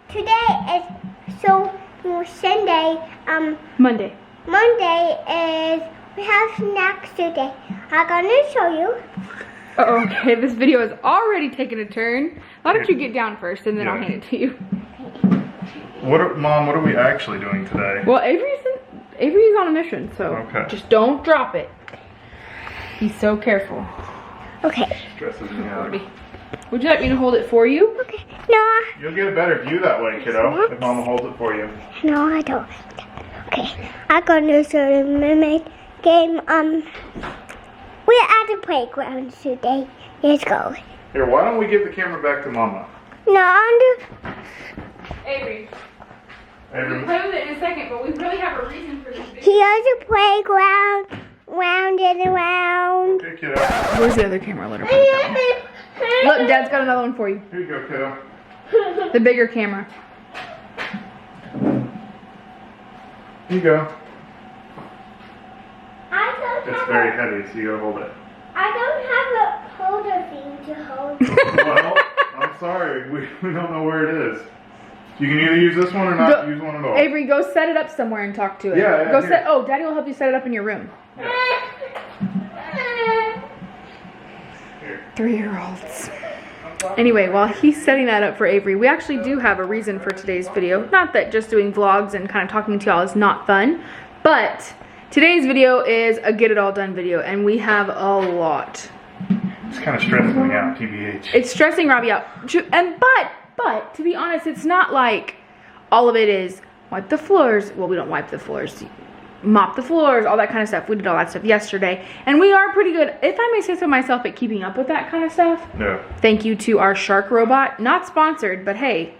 today is Sunday. Monday. Monday is we have snacks today. I'm gonna show you. Oh, okay, this video has already taken a turn. Why don't you get down first and then I'll hand it to you. Mom, what are we actually doing today? Well, Avery's on a mission, so just don't drop it. He's so careful. Okay. Stresses me out. Would you like me to hold it for you? Okay. No. You'll get a better view that way, kiddo, if Mama holds it for you. No, I don't. Okay. I'm gonna show the mermaid game. We're at the playground today. Let's go. Here, why don't we give the camera back to Mama? No, Avery. Avery. We'll play with it in a second, but we really have a reason for this video. here's a playground, round and around. Here, kiddo. Where's the other camera? Let her put it that one. Look, Dad's got another one for you. Here you go, kiddo. The bigger camera. Here you go. I It's very heavy, so you gotta hold it. don't have a holder thing to hold. Well, I'm sorry, we don't know where it is. You can either use this one or not use one at all. Avery, go set it up somewhere and talk to it. Yeah, Go here. set. Oh, Daddy will help you set it up in your room. Here. 3-year-olds. Anyway, while he's setting that up for Avery, we actually do have a reason for today's video. Not that just doing vlogs and kind of talking to y'all is not fun, but today's video is a get it all done video, and we have a lot. It's kind of stressing me out, TBH. It's stressing Robbie out. But to be honest, it's not like all of it is wipe the floors. Well, we don't wipe the floors. Mop the floors, all that kind of stuff. We did all that stuff yesterday. And we are pretty good, if I may say so myself, at keeping up with that kind of stuff. Yeah. Thank you to our shark robot. Not sponsored, but hey,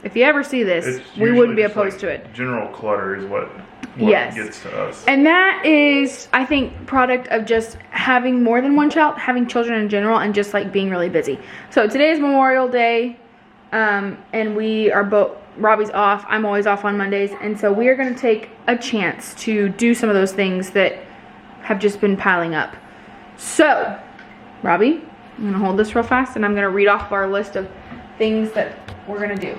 if you ever see this, It's we wouldn't be usually opposed just to it. General clutter is what Yes. gets to us. And that is, I think, product of just having more than one child, having children in general, and just like being really busy. So today is Memorial Day, and we are both, Robbie's off, I'm always off on Mondays, and so we are going to take a chance to do some of those things that have just been piling up. So, Robbie, I'm going to hold this real fast, and I'm going to read off our list of things that we're going to do.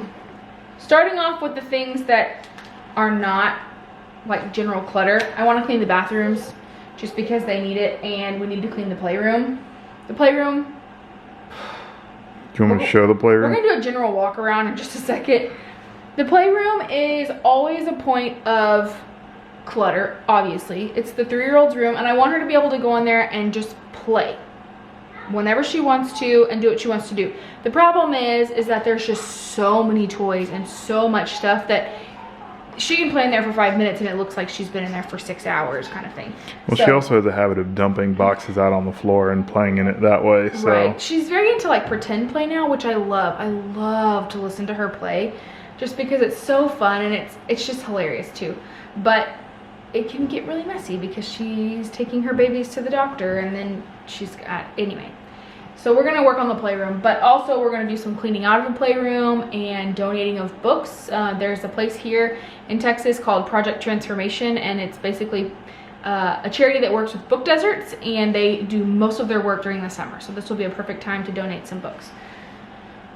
Starting off with the things that are not like general clutter. I want to clean the bathrooms just because they need it, and we need to clean the playroom. The playroom, Do you want me to show the we're playroom? gonna do a general walk around in just a second. The playroom is always a point of clutter, obviously. It's the 3-year-old's room, and I want her to be able to go in there and just play whenever she wants to and do what she wants to do. The problem is that there's just so many toys and so much stuff that she can play in there for 5 minutes and it looks like she's been in there for 6 hours kind of thing. Well, she also has a habit of dumping boxes out on the floor and playing in it that way, so. Right. She's very into like pretend play now, which I love. I love to listen to her play just because it's so fun and it's just hilarious too. But it can get really messy because she's taking her babies to the doctor and then she's got, anyway. So we're gonna work on the playroom, but also we're gonna do some cleaning out of the playroom and donating of books. There's a place here in Texas called Project Transformation, and it's basically a charity that works with book deserts, and they do most of their work during the summer. So this will be a perfect time to donate some books.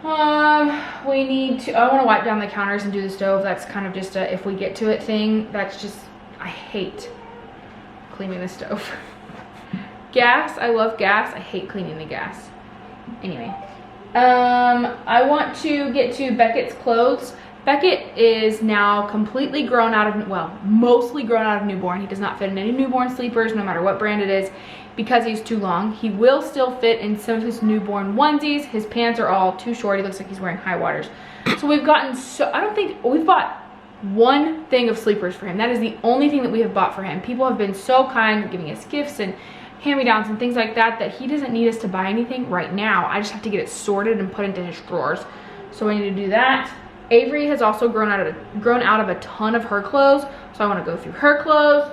We need to, I wanna wipe down the counters and do the stove. That's kind of just a if we get to it thing. That's just, I hate cleaning the stove. Gas, I love gas. I hate cleaning the gas. Anyway, I want to get to Beckett's clothes. Beckett is now completely grown out of, well, mostly grown out of newborn. He does not fit in any newborn sleepers, no matter what brand it is, because he's too long. He will still fit in some of his newborn onesies. His pants are all too short. He looks like he's wearing high waters. So we've gotten I don't think, we've bought one thing of sleepers for him. That is the only thing that we have bought for him. People have been so kind, giving us gifts and hand-me-downs and things like that, that he doesn't need us to buy anything right now. I just have to get it sorted and put into his drawers. So we need to do that. Avery has also grown out of a ton of her clothes, so I want to go through her clothes.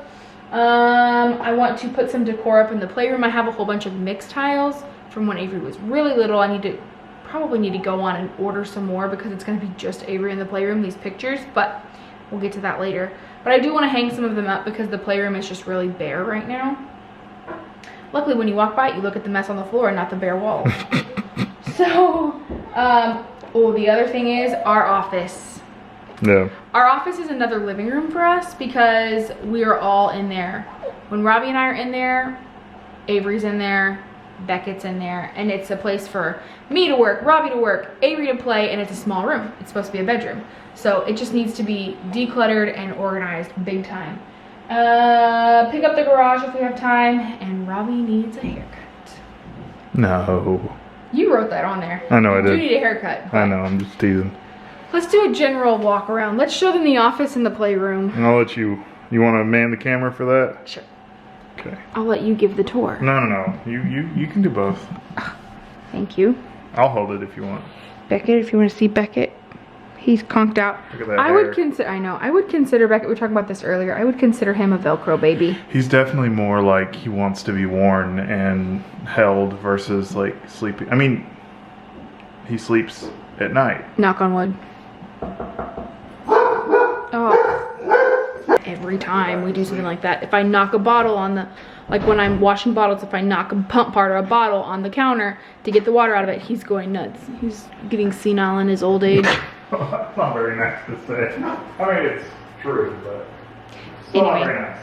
I want to put some decor up in the playroom. I have a whole bunch of mix tiles from when Avery was really little. I probably need to go on and order some more because it's going to be just Avery in the playroom, these pictures, but we'll get to that later. But I do want to hang some of them up because the playroom is just really bare right now. Luckily, when you walk by it, you look at the mess on the floor and not the bare walls. So, oh, the other thing is our office. Yeah. Our office is another living room for us because we are all in there. When Robbie and I are in there, Avery's in there, Beckett's in there, and it's a place for me to work, Robbie to work, Avery to play, and it's a small room. It's supposed to be a bedroom. So it just needs to be decluttered and organized big time. Pick up the garage if we have time, and Robbie needs a haircut. No. You wrote that on there. I know I did. You need a haircut. I know, I'm just teasing. Let's do a general walk around. Let's show them the office and the playroom. And I'll let you want to man the camera for that? Sure. Okay. I'll let you give the tour. No. You can do both. Thank you. I'll hold it if you want. Beckett, if you want to see Beckett, he's conked out. Look at that I hair. would consider Beckett, we were talking about this earlier, I would consider him a Velcro baby. He's definitely more like he wants to be worn and held versus like sleeping. I mean, he sleeps at night. Knock on wood. Oh. Every time we do something like that, if I knock a bottle on the, like when I'm washing bottles, if I knock a pump part or a bottle on the counter to get the water out of it, he's going nuts. He's getting senile in his old age. That's not very nice to say. I mean, it's true, but still not Anyway. very nice.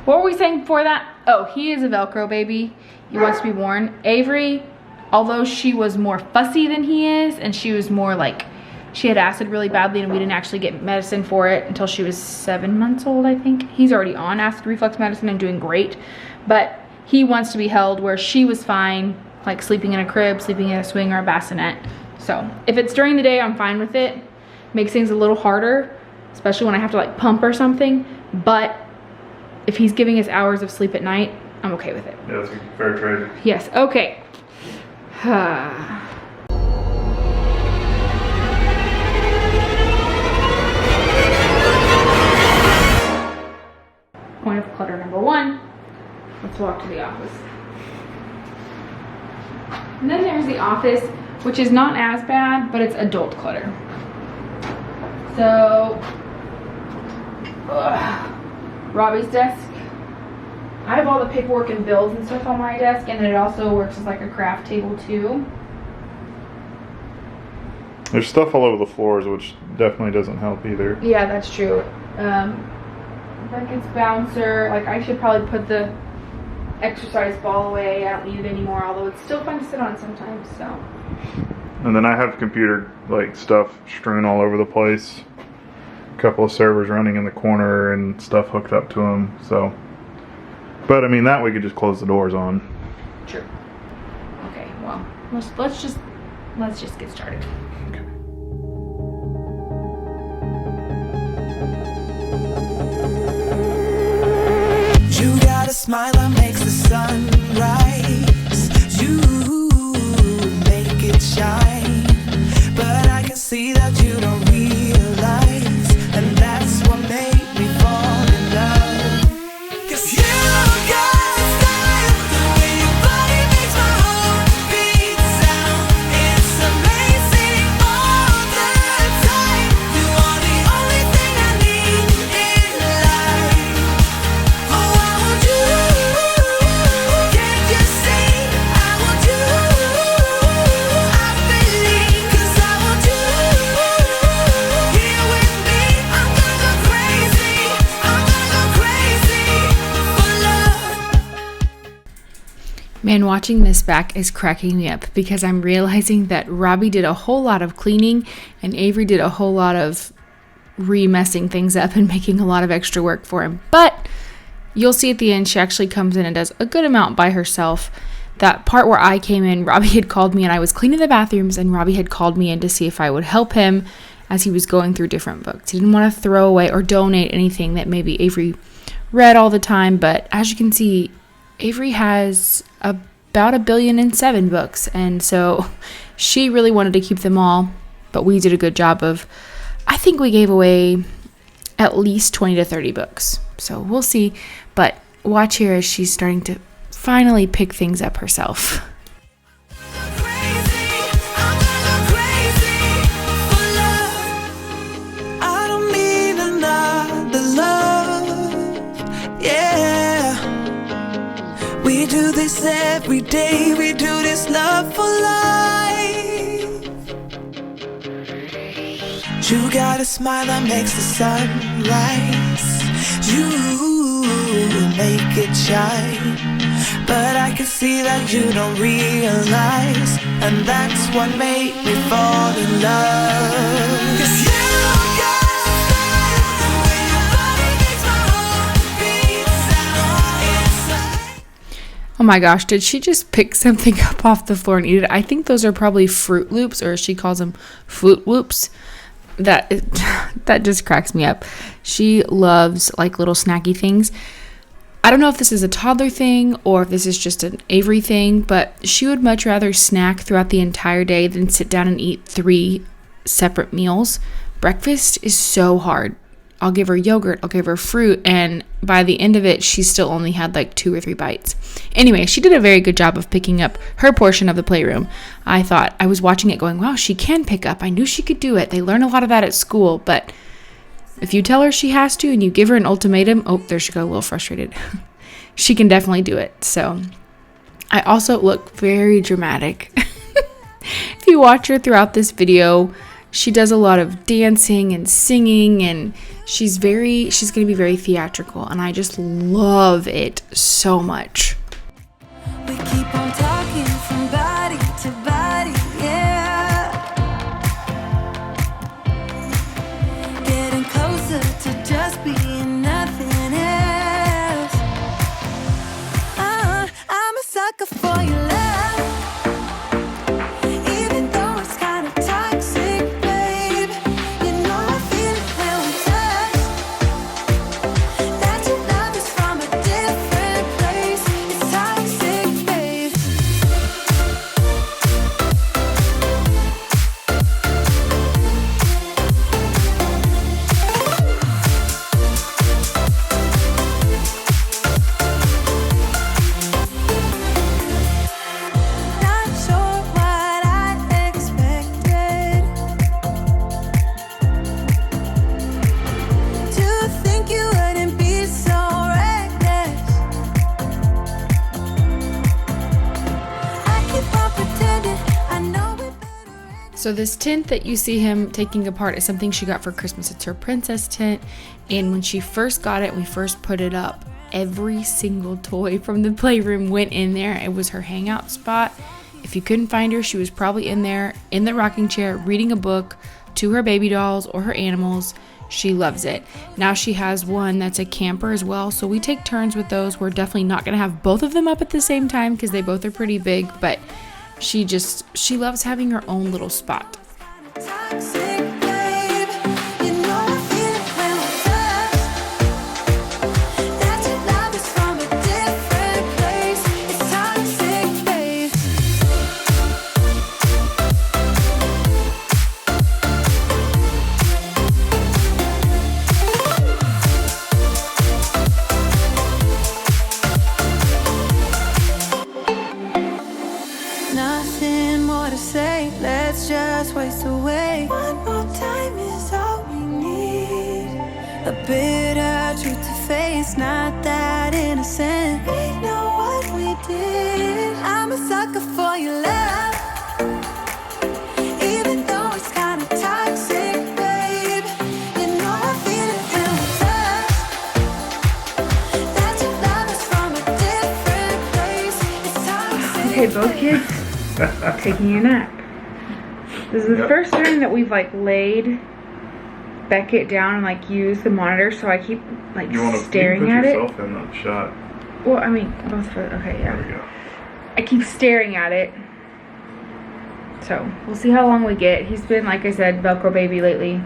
What were we saying before that? Oh, he is a Velcro baby. He wants to be worn. Avery, although she was more fussy than he is, and she was more like, she had acid really badly and we didn't actually get medicine for it until she was 7 months old, I think. He's already on acid reflux medicine and doing great. But he wants to be held where she was fine, like sleeping in a crib, sleeping in a swing or a bassinet. So if it's during the day, I'm fine with it. Makes things a little harder, especially when I have to like pump or something. But if he's giving us hours of sleep at night, I'm okay with it. Yeah, that's a fair trade. Yes, okay. Point of clutter number 1. Let's walk to the office. And then there's the office, which is not as bad, but it's adult clutter. So, Robbie's desk. I have all the paperwork and bills and stuff on my desk, and it also works as like a craft table too. There's stuff all over the floors, which definitely doesn't help either. Yeah, that's true. Beckett's bouncer, like I should probably put the exercise ball away. I don't need it anymore, although it's still fun to sit on sometimes, so. And then I have computer like stuff strewn all over the place. A couple of servers running in the corner and stuff hooked up to them. So, but I mean that we could just close the doors on. True. Okay, well, let's just get started. You got a smile that makes the sun rise. You make it shine. But I can see that you don't realize, and that's what made me fall in love. 'Cause you got style, the way your body makes my heart beat sound. It's amazing all the time. You are the only thing I need in life. Oh, I want you. Can't you see? I want you. I believe, 'cause I want you. Here with me, I'm gonna go crazy. I'm gonna go crazy for love. Man, watching this back is cracking me up because I'm realizing that Robbie did a whole lot of cleaning and Avery did a whole lot of re-messing things up and making a lot of extra work for him. But you'll see at the end, she actually comes in and does a good amount by herself. That part where I came in, Robbie had called me and I was cleaning the bathrooms and Robbie had called me in to see if I would help him as he was going through different books. He didn't want to throw away or donate anything that maybe Avery read all the time, but as you can see, Avery has about 1,000,000,007 books, and so she really wanted to keep them all, but we did a good job of, I think we gave away at least 20 to 30 books. So we'll see, but watch here as she's starting to finally pick things up herself. I don't need another love. Yeah, we do this every day. We do this love for life. You got a smile that makes the sun rise. You make it shine. But I can see that you don't realize, and that's what made me fall in love. 'Cause you got the way your body makes my heart beat inside. Oh my gosh, did she just pick something up off the floor and eat it? I think those are probably Fruit Loops, or she calls them Foot Whoops. That just cracks me up. She loves like little snacky things. I don't know if this is a toddler thing or if this is just an Avery thing, but she would much rather snack throughout the entire day than sit down and eat 3 separate meals. Breakfast is so hard. I'll give her yogurt, I'll give her fruit, and by the end of it, she still only had like 2 or 3 bites. Anyway, she did a very good job of picking up her portion of the playroom. I was watching it going, wow, she can pick up. I knew she could do it. They learn a lot of that at school, but if you tell her she has to and you give her an ultimatum, oh, there she got a little frustrated. She can definitely do it. So I also look very dramatic. If you watch her throughout this video, she does a lot of dancing and singing, and she's going to be very theatrical, and I just love it so much. We keep on talking from body to body, yeah. Getting closer to just being nothing else. I'm a sucker for your love. Even though it's kind of toxic, babe. You know I feel it when we touch. That your love is from a different place. It's toxic, babe. Not sure what I expected. To think you wouldn't be so reckless. I keep on pretending I know it better. So this tent that you see him taking apart is something she got for Christmas. It's her princess tent, and when she first got it, we first put it up, every single toy from the playroom went in there. It was her hangout spot. If you couldn't find her, she was probably in there in the rocking chair reading a book to her baby dolls or her animals. She loves it. Now she has one that's a camper as well, so we take turns with those. We're definitely not going to have both of them up at the same time because they both are pretty big, but she loves having her own little spot. Toxic, babe. You know I feel it when we touch. That your love is from a different place. It's toxic, babe. Nothing more to say. Let's just waste away. One more time is all we need. A bitter truth to face, not that innocent. We know what we did. I'm a sucker for your love. Even though it's kind of toxic, babe. You know I feel it when we touch. That your love is from a different place. It's toxic. Okay, both kids taking a nap. This is the first time that we've like laid Beckett down and like used the monitor, so I keep like staring at it. You put yourself in that shot. Well, I mean, both of it. Okay, yeah. There we go. I keep staring at it. So, we'll see how long we get. He's been, like I said, Velcro baby lately.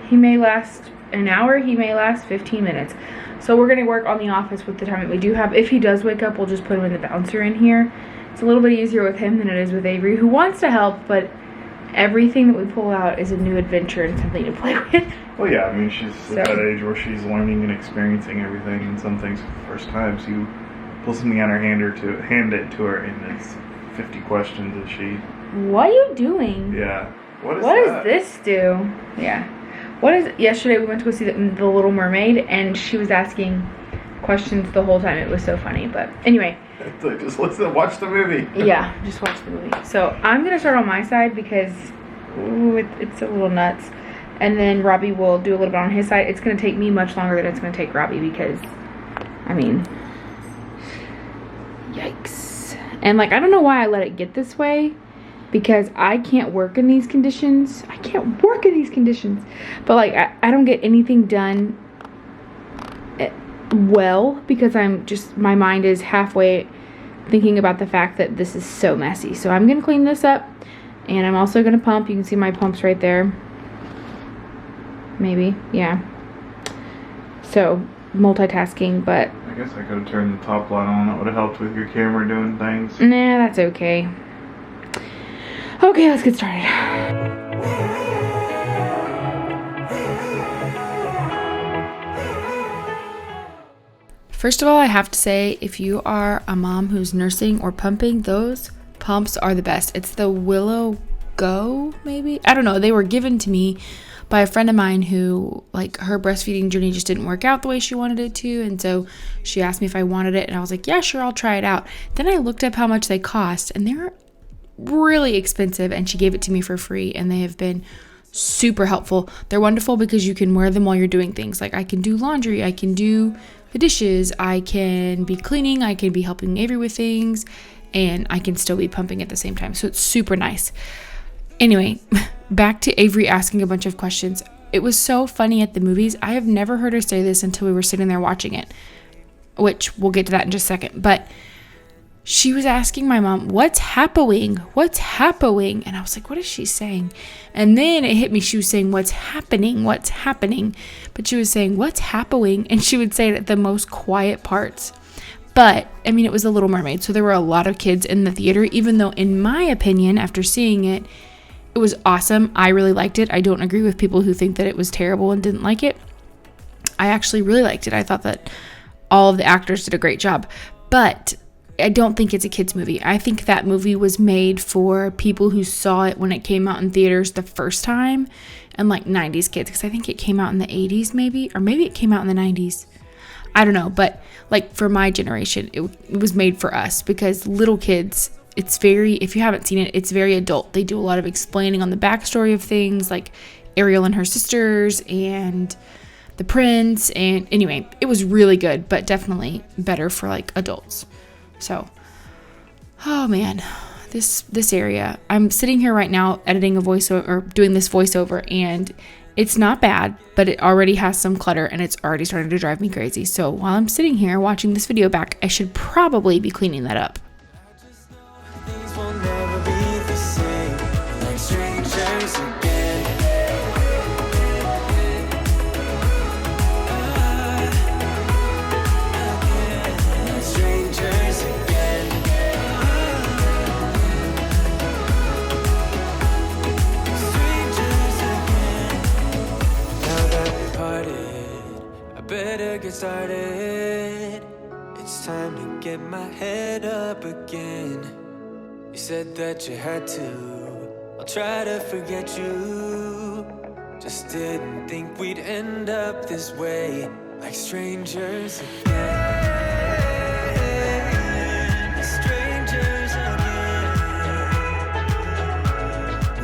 He may last an hour, he may last 15 minutes. So we're going to work on the office with the time that we do have. If he does wake up, we'll just put him in the bouncer in here. It's a little bit easier with him than it is with Avery, who wants to help, but everything that we pull out is a new adventure and something to play with. Well, yeah, I mean, she's at that age where she's learning and experiencing everything, and some things for the first time. So you pull something out her hand it to her, and it's 50 questions, and she... What are you doing? Yeah. What does this do? Yeah. Yesterday we went to go see the Little Mermaid, and she was asking questions the whole time. It was so funny, but anyway. It's like, just watch the movie. Yeah, just watch the movie. So I'm going to start on my side because it's a little nuts. and then Robbie will do a little bit on his side. It's going to take me much longer than it's going to take Robbie because, I mean, yikes. And like, I don't know why I let it get this way, because I can't work in these conditions. I can't work in these conditions. But like, I don't get anything done well because my mind is halfway thinking about the fact that this is so messy. So I'm going to clean this up, and I'm also going to pump. You can see my pumps right there. Maybe, yeah. So, multitasking, but... I guess I could have turned the top light on. That would have helped with your camera doing things. Nah, that's okay. Okay, let's get started. First of all, I have to say, if you are a mom who's nursing or pumping, those pumps are the best. It's the Willow Go, maybe? I don't know. They were given to me by a friend of mine who, like, her breastfeeding journey just didn't work out the way she wanted it to, and so she asked me if I wanted it, and I was like, yeah, sure, I'll try it out. Then I looked up how much they cost, and they're really expensive, and she gave it to me for free, and they have been super helpful. They're wonderful because you can wear them while you're doing things. Like, I can do laundry, I can do the dishes, I can be cleaning, I can be helping Avery with things, and I can still be pumping at the same time. So it's super nice. Anyway, back to Avery asking a bunch of questions. It was so funny at the movies. I have never heard her say this until we were sitting there watching it, which we'll get to that in just a second. But she was asking my mom, what's happening? What's happening? And I was like, what is she saying? And then it hit me. She was saying, what's happening? What's happening? But she was saying, what's happening? And she would say it at the most quiet parts. But, I mean, it was The Little Mermaid, so there were a lot of kids in the theater, even though, in my opinion, after seeing it, it was awesome. I really liked it. I don't agree with people who think that it was terrible and didn't like it. I actually really liked it. I thought that all of the actors did a great job. But I don't think it's a kids movie. I think that movie was made for people who saw it when it came out in theaters the first time, and like 90s kids, because I think it came out in the 80s maybe, or maybe it came out in the 90s. I don't know, but like for my generation, it was made for us, because little kids, it's very, if you haven't seen it, it's very adult. They do a lot of explaining on the backstory of things, like Ariel and her sisters and the prince, and anyway, it was really good, but definitely better for like adults. So, oh man, this area, I'm sitting here right now editing a voiceover, or doing this voiceover, and it's not bad, but it already has some clutter, and it's already starting to drive me crazy. So while I'm sitting here watching this video back, I should probably be cleaning that up. Things will never be the same, like strangers again. Like strangers again. Strangers again. Now that we parted, I better get started. It's time to get my head up again. You said that you had to, I'll try to forget you. Just didn't think we'd end up this way, like strangers again. Strangers again.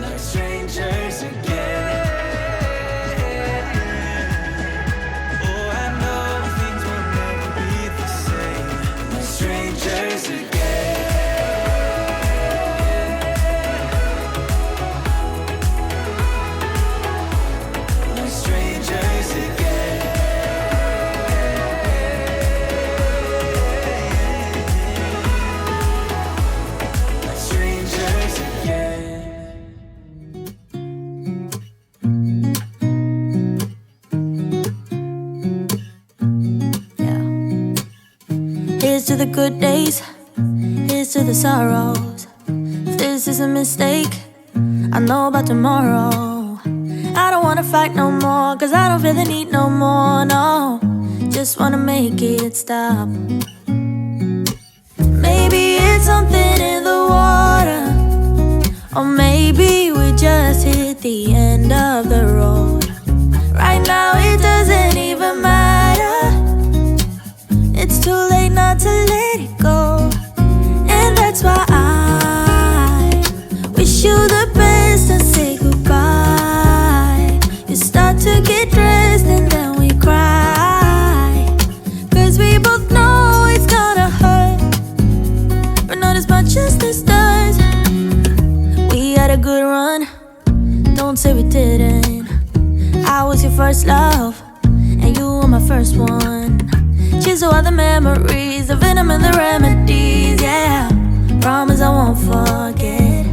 Like strangers again. Oh, I know things will never be the same, like strangers again. Here's to the good days, here's to the sorrows. If this is a mistake, I know about tomorrow. I don't wanna fight no more, cause I don't feel the need no more, no. Just wanna make it stop. Maybe it's something in the water, or maybe we just hit the end of the road. Right now it doesn't even matter. It's too late not to let it go. And that's why I wish you the best and say goodbye. You're to get dressed and then we cry. 'Cause we both know it's gonna hurt, but not as much as this does. We had a good run, don't say we didn't. I was your first love, and you were my first one. Cheers to all the memories, the venom and the remedies, yeah. Promise I won't forget,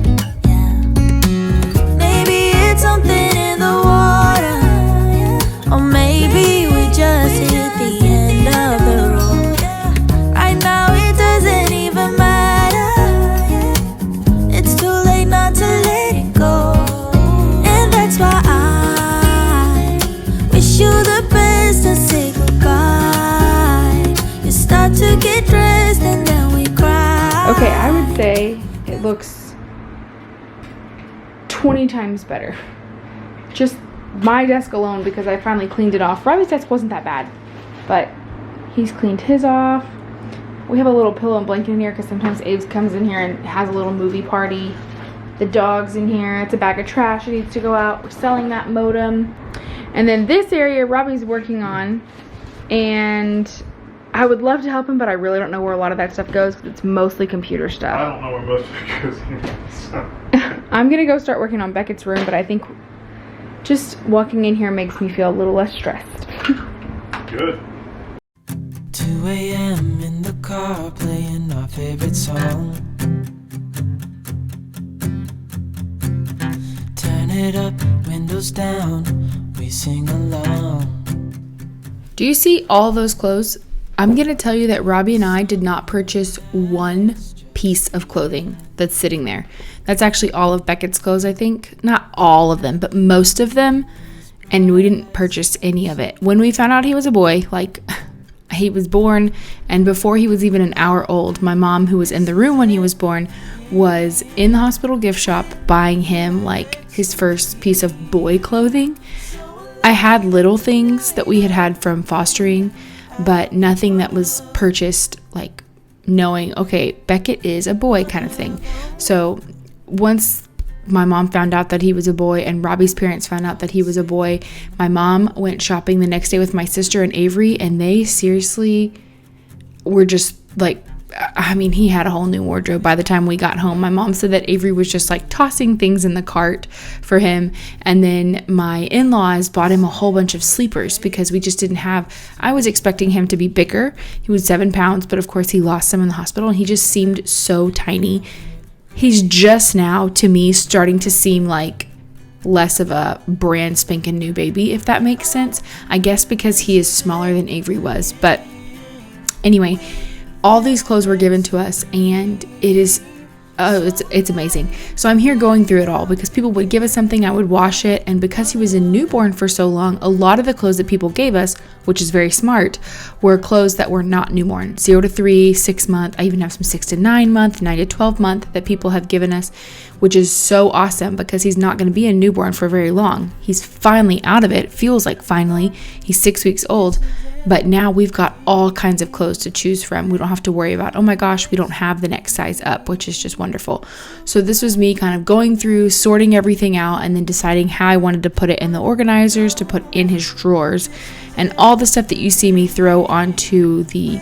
yeah. Maybe it's something in the water, or maybe we just hit the end of the road. Right now it doesn't even matter, it's too late not to let it go. And that's why I wish you the best and say goodbye. You start to get dressed and then we cry. Okay, I would say it looks 20 times better. Just my desk alone, because I finally cleaned it off. Robbie's desk wasn't that bad, but he's cleaned his off. We have a little pillow and blanket in here because sometimes Abe comes in here and has a little movie party. The dog's in here. It's a bag of trash that needs to go out. We're selling that modem. And then this area Robbie's working on, and I would love to help him, but I really don't know where a lot of that stuff goes because it's mostly computer I stuff. don't know where most of it goes anyway, so. I'm gonna go start working on Beckett's room, but I think just walking in here makes me feel a little less stressed. Good. 2 a.m. in the car playing our favorite song. Turn it up, windows down, we sing along. Do you see all those clothes? I'm gonna tell you that Robbie and I did not purchase one piece of clothing that's sitting there. That's actually all of Beckett's clothes, I think. Not all of them, but most of them. And we didn't purchase any of it. When we found out he was a boy, like he was born, and before he was even an hour old, my mom, who was in the room when he was born, was in the hospital gift shop buying him like his first piece of boy clothing. I had little things that we had from fostering, but nothing that was purchased like knowing, okay, Beckett is a boy kind of thing. So once my mom found out that he was a boy and Robbie's parents found out that he was a boy, my mom went shopping the next day with my sister and Avery, and they seriously were just like, I mean, he had a whole new wardrobe by the time we got home. My mom said that Avery was just like tossing things in the cart for him. And then my in-laws bought him a whole bunch of sleepers because we just didn't have, I was expecting him to be bigger. He was 7 pounds, but of course he lost some in the hospital and he just seemed so tiny. He's just now, to me, starting to seem like less of a brand spanking new baby, if that makes sense. I guess because he is smaller than Avery was. But anyway, all these clothes were given to us, and it is, it's amazing. So I'm here going through it all because people would give us something, I would wash it, and because he was a newborn for so long, a lot of the clothes that people gave us, which is very smart, were clothes that were not newborn. 0 to 3, 6 month, I even have some 6 to 9 month, 9 to 12 month that people have given us, which is so awesome because he's not going to be a newborn for very long. He's finally out of it, feels like finally. He's 6 weeks old. But now we've got all kinds of clothes to choose from. We don't have to worry about, oh my gosh, we don't have the next size up, which is just wonderful. So this was me kind of going through, sorting everything out, and then deciding how I wanted to put it in the organizers, to put in his drawers. And all the stuff that you see me throw onto the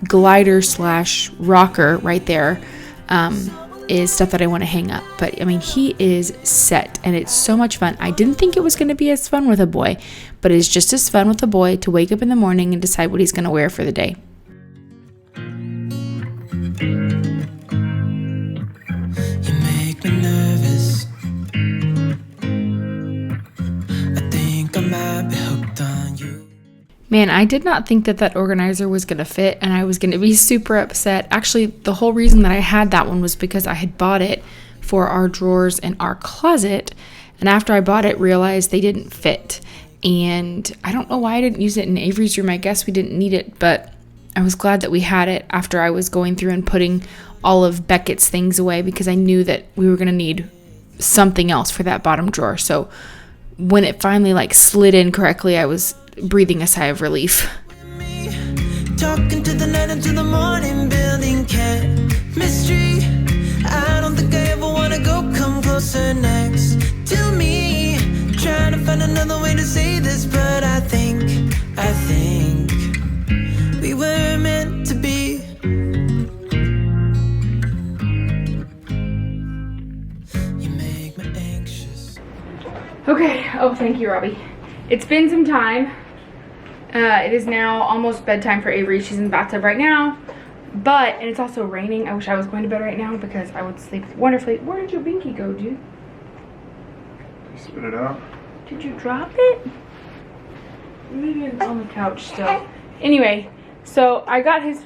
glider / rocker right there is stuff that I want to hang up. But I mean, he is set and it's so much fun. I didn't think it was going to be as fun with a boy, but it's just as fun with a boy to wake up in the morning and decide what he's going to wear for the day. You make me nervous. I think I might be hooked on you. Man, I did not think that that organizer was going to fit, and I was going to be super upset. Actually, the whole reason that I had that one was because I had bought it for our drawers in our closet, and after I bought it, realized they didn't fit. And I don't know why I didn't use it in Avery's room. I guess we didn't need it, but I was glad that we had it after I was going through and putting all of Beckett's things away because I knew that we were going to need something else for that bottom drawer. So when it finally like slid in correctly, I was breathing a sigh of relief. Talking to the night until the morning, building chemistry. I don't think I ever wanna go come closer next to me. Trying to find another way to say this Oh, thank you, Robbie. It's been some time. It is now almost bedtime for Avery. She's in the bathtub right now. And it's also raining. I wish I was going to bed right now because I would sleep wonderfully. Where did your binky go, dude? Spit it out. Did you drop it? Maybe it's on the couch still. Anyway, so I got his...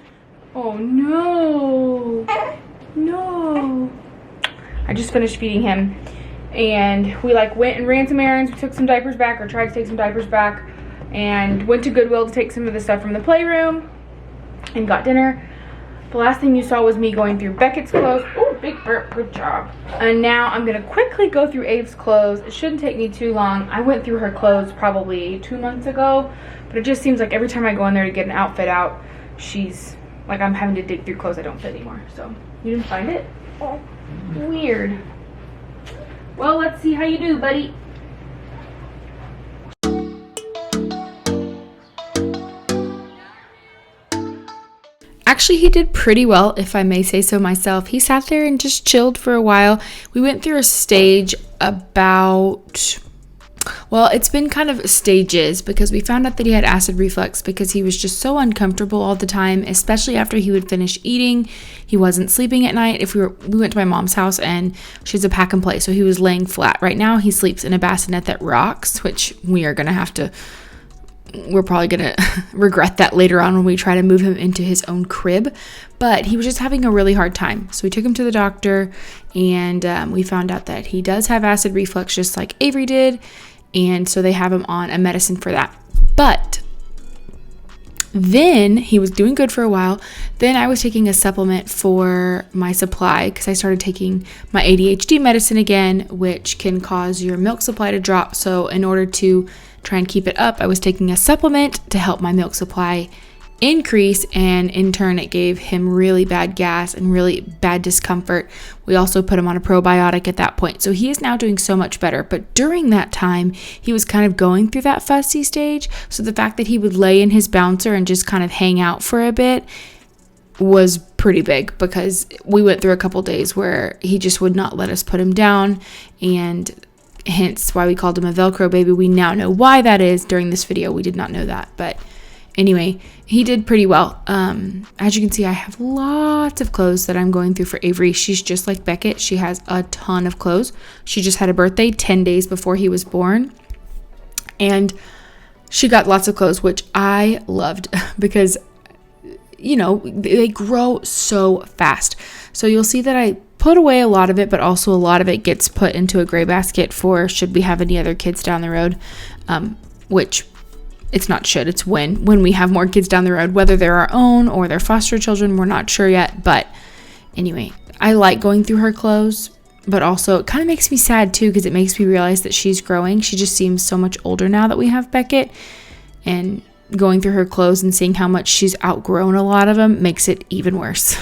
Oh, no. No. I just finished feeding him. And we like went and ran some errands. We took some diapers back, or tried to take some diapers back. And went to Goodwill to take some of the stuff from the playroom. And got dinner. The last thing you saw was me going through Beckett's clothes. Oh, big burp, good job. And now I'm gonna quickly go through Abe's clothes. It shouldn't take me too long. I went through her clothes probably 2 months ago, but it just seems like every time I go in there to get an outfit out, she's like, I'm having to dig through clothes I don't fit anymore. So, you didn't find it? Weird. Well, let's see how you do, buddy. Actually, he did pretty well, if I may say so myself. He sat there and just chilled for a while. We went through a stage about, well, it's been kind of stages because we found out that he had acid reflux because he was just so uncomfortable all the time, especially after he would finish eating. He wasn't sleeping at night. We went to my mom's house and she's a pack and play, so he was laying flat. Right now, he sleeps in a bassinet that rocks, which we're probably going to regret that later on when we try to move him into his own crib. But he was just having a really hard time. So we took him to the doctor and we found out that he does have acid reflux just like Avery did. And so they have him on a medicine for that. But then he was doing good for a while. Then I was taking a supplement for my supply because I started taking my ADHD medicine again, which can cause your milk supply to drop. So in order to try and keep it up, I was taking a supplement to help my milk supply increase, and in turn it gave him really bad gas and really bad discomfort. We also put him on a probiotic at that point, so he is now doing so much better. But during that time he was kind of going through that fussy stage, so the fact that he would lay in his bouncer and just kind of hang out for a bit was pretty big, because we went through a couple days where he just would not let us put him down, and hence why we called him a Velcro baby. We now know why that is. During this video we did not know that, but anyway, he did pretty well. As you can see, I have lots of clothes that I'm going through for Avery. She's just like Beckett. She has a ton of clothes. She just had a birthday 10 days before he was born, and she got lots of clothes, which I loved because, you know, they grow so fast. So you'll see that I put away a lot of it, but also a lot of it gets put into a gray basket for should we have any other kids down the road, which it's not should, it's when we have more kids down the road, whether they're our own or they're foster children, we're not sure yet. But anyway, I like going through her clothes, but also it kind of makes me sad too, because it makes me realize that she's growing. She just seems so much older now that we have Beckett, and going through her clothes and seeing how much she's outgrown a lot of them makes it even worse.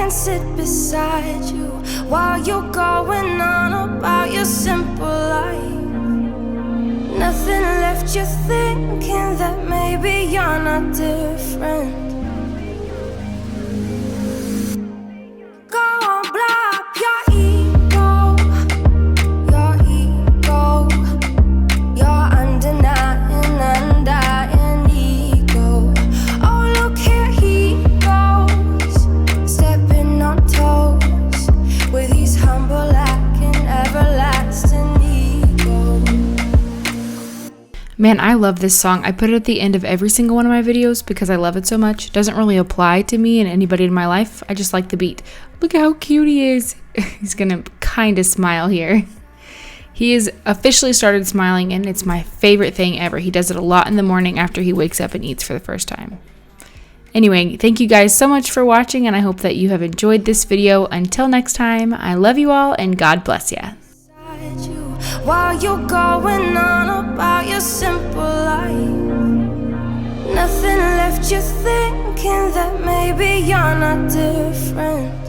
Sit beside you while you're going on about your simple life. Nothing left you thinking that maybe you're not different. Go on, blow up your ego, your undenying ego. Oh, look here he goes, stepping on toes. Man, I love this song. I put it at the end of every single one of my videos because I love it so much. It doesn't really apply to me and anybody in my life. I just like the beat. Look at how cute he is. He's gonna kind of smile here. He has officially started smiling, and it's my favorite thing ever. He does it a lot in the morning after he wakes up and eats for the first time. Anyway, thank you guys so much for watching, and I hope that you have enjoyed this video. Until next time, I love you all, and God bless ya. While you're going on about your simple life, nothing left you thinking that maybe you're not different.